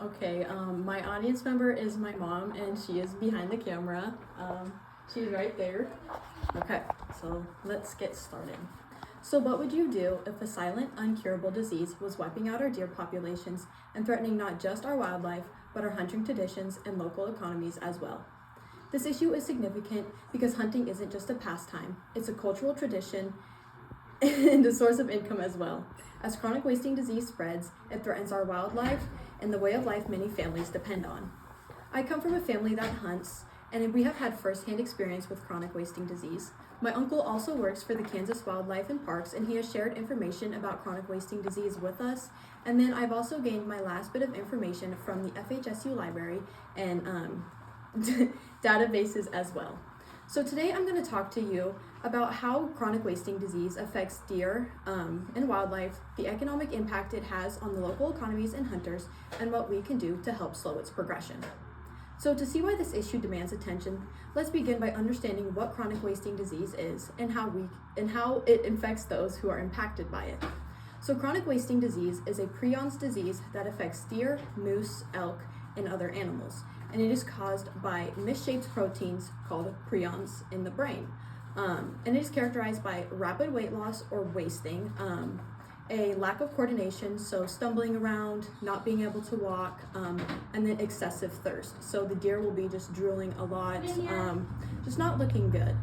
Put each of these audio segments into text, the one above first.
Okay, my audience member is my mom, and she is behind the camera. She's right there. Okay, so let's get started. So, what would you do if a silent, uncurable disease was wiping out our deer populations and threatening not just our wildlife, but our hunting traditions and local economies as well? This issue is significant because hunting isn't just a pastime, it's a cultural tradition and a source of income as well. As chronic wasting disease spreads, it threatens our wildlife and the way of life many families depend on. I come from a family that hunts, and we have had firsthand experience with chronic wasting disease. My uncle also works for the Kansas Wildlife and Parks, and he has shared information about chronic wasting disease with us. And then I've also gained my last bit of information from the FHSU library and databases as well. So today I'm going to talk to you about how chronic wasting disease affects deer and wildlife, the economic impact it has on the local economies and hunters, and what we can do to help slow its progression. So to see why this issue demands attention, let's begin by understanding what chronic wasting disease is and how it infects those who are impacted by it. So chronic wasting disease is a prions disease that affects deer, moose, elk, and other animals, and it is caused by misshaped proteins called prions in the brain. And it is characterized by rapid weight loss or wasting, a lack of coordination, so stumbling around, not being able to walk, and then excessive thirst. So the deer will be just drooling a lot, just not looking good.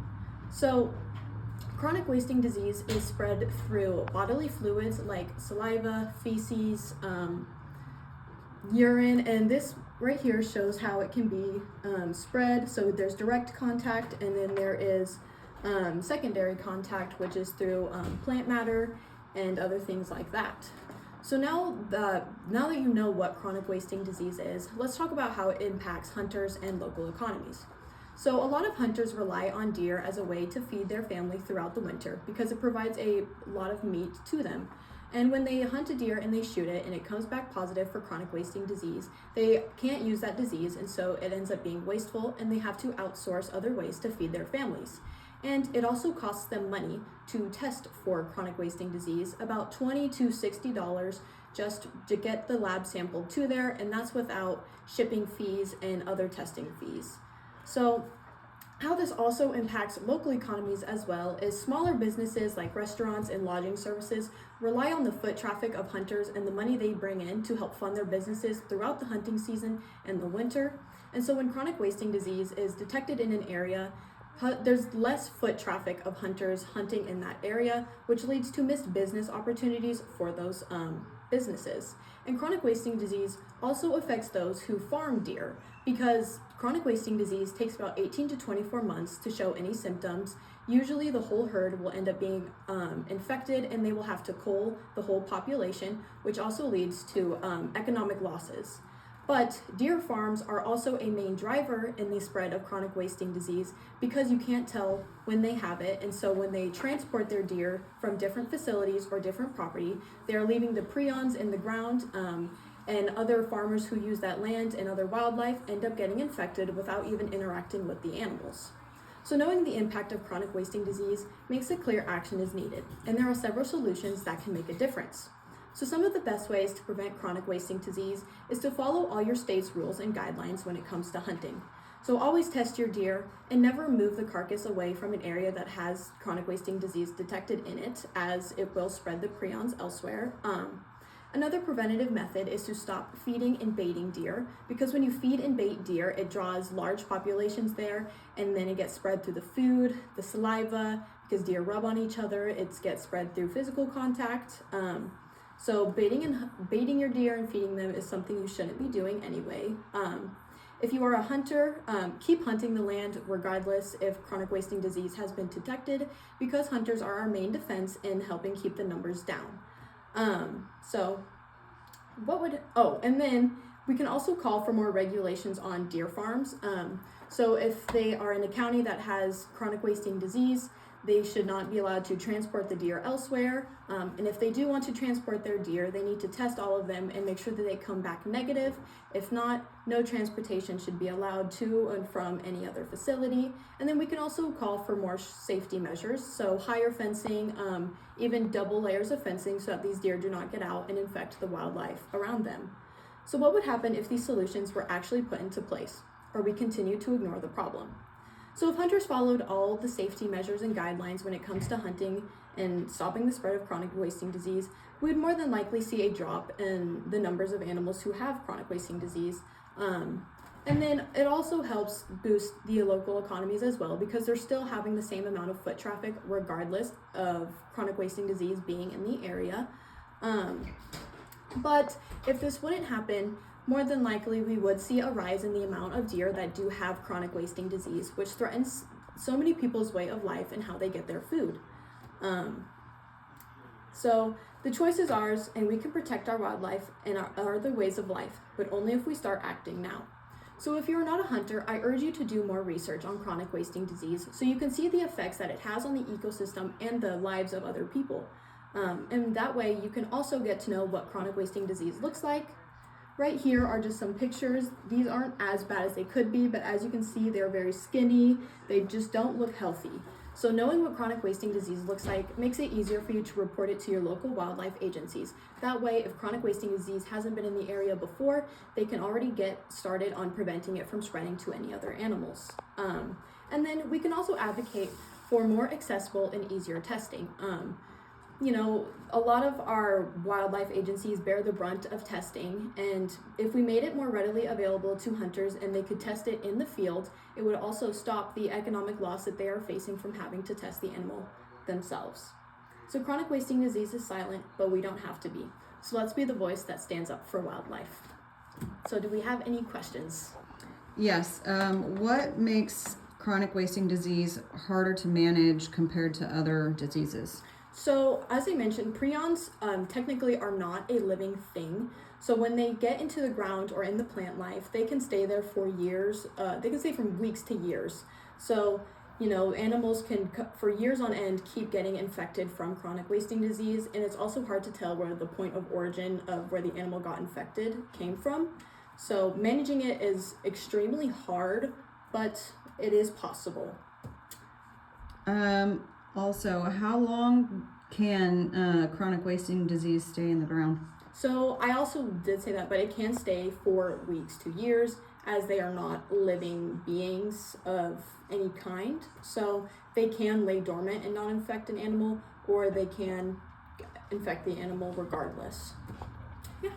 So chronic wasting disease is spread through bodily fluids like saliva, feces, urine, and this right here shows how it can be spread. So there's direct contact, and then there is secondary contact, which is through plant matter and other things like that. So now that you know what chronic wasting disease is, let's talk about how it impacts hunters and local economies. So a lot of hunters rely on deer as a way to feed their family throughout the winter because it provides a lot of meat to them. And when they hunt a deer and they shoot it and it comes back positive for chronic wasting disease, they can't use that disease, and so it ends up being wasteful, and they have to outsource other ways to feed their families. And it also costs them money to test for chronic wasting disease, about $20 to $60 just to get the lab sample to there, and that's without shipping fees and other testing fees. So how this also impacts local economies as well is smaller businesses like restaurants and lodging services rely on the foot traffic of hunters and the money they bring in to help fund their businesses throughout the hunting season and the winter. And so when chronic wasting disease is detected in an area, there's less foot traffic of hunters hunting in that area, which leads to missed business opportunities for those businesses. And chronic wasting disease also affects those who farm deer because chronic wasting disease takes about 18 to 24 months to show any symptoms. Usually the whole herd will end up being infected, and they will have to cull the whole population, which also leads to economic losses. But deer farms are also a main driver in the spread of chronic wasting disease because you can't tell when they have it, and so when they transport their deer from different facilities or different property, they are leaving the prions in the ground, and other farmers who use that land and other wildlife end up getting infected without even interacting with the animals. So knowing the impact of chronic wasting disease makes it clear action is needed, and there are several solutions that can make a difference. So some of the best ways to prevent chronic wasting disease is to follow all your state's rules and guidelines when it comes to hunting. So always test your deer and never move the carcass away from an area that has chronic wasting disease detected in it, as it will spread the prions elsewhere. Another preventative method is to stop feeding and baiting deer, because when you feed and bait deer, it draws large populations there, and then it gets spread through the food, the saliva, because deer rub on each other, it gets spread through physical contact. So baiting your deer and feeding them is something you shouldn't be doing anyway. If you are a hunter, keep hunting the land regardless if chronic wasting disease has been detected, because hunters are our main defense in helping keep the numbers down. And then we can also call for more regulations on deer farms. So if they are in a county that has chronic wasting disease, they should not be allowed to transport the deer elsewhere. And if they do want to transport their deer, they need to test all of them and make sure that they come back negative. If not, no transportation should be allowed to and from any other facility. And then we can also call for more safety measures. So higher fencing, even double layers of fencing so that these deer do not get out and infect the wildlife around them. So what would happen if these solutions were actually put into place, or we continue to ignore the problem? So if hunters followed all the safety measures and guidelines when it comes to hunting and stopping the spread of chronic wasting disease, we would more than likely see a drop in the numbers of animals who have chronic wasting disease. And then it also helps boost the local economies as well, because they're still having the same amount of foot traffic regardless of chronic wasting disease being in the area. But if this wouldn't happen, more than likely we would see a rise in the amount of deer that do have chronic wasting disease, which threatens so many people's way of life and how they get their food. So the choice is ours, and we can protect our wildlife and our other ways of life, but only if we start acting now. So if you're not a hunter, I urge you to do more research on chronic wasting disease so you can see the effects that it has on the ecosystem and the lives of other people. And that way you can also get to know what chronic wasting disease looks like. Right here are just some pictures. These aren't as bad as they could be, but as you can see, they're very skinny. They just don't look healthy. So knowing what chronic wasting disease looks like makes it easier for you to report it to your local wildlife agencies. That way, if chronic wasting disease hasn't been in the area before, they can already get started on preventing it from spreading to any other animals. And then we can also advocate for more accessible and easier testing. A lot of our wildlife agencies bear the brunt of testing, and if we made it more readily available to hunters and they could test it in the field, it would also stop the economic loss that they are facing from having to test the animal themselves. So chronic wasting disease is silent, but we don't have to be. So let's be the voice that stands up for wildlife. So do we have any questions? Yes. What makes chronic wasting disease harder to manage compared to other diseases? So, as I mentioned, prions technically are not a living thing. So when they get into the ground or in the plant life, they can stay there for years. They can stay from weeks to years. So, animals can, for years on end, keep getting infected from chronic wasting disease. And it's also hard to tell where the point of origin of where the animal got infected came from. So managing it is extremely hard, but it is possible. Also, how long can chronic wasting disease stay in the ground? So I also did say that, but it can stay for weeks to years, as they are not living beings of any kind. So they can lay dormant and not infect an animal, or they can infect the animal regardless. Yeah.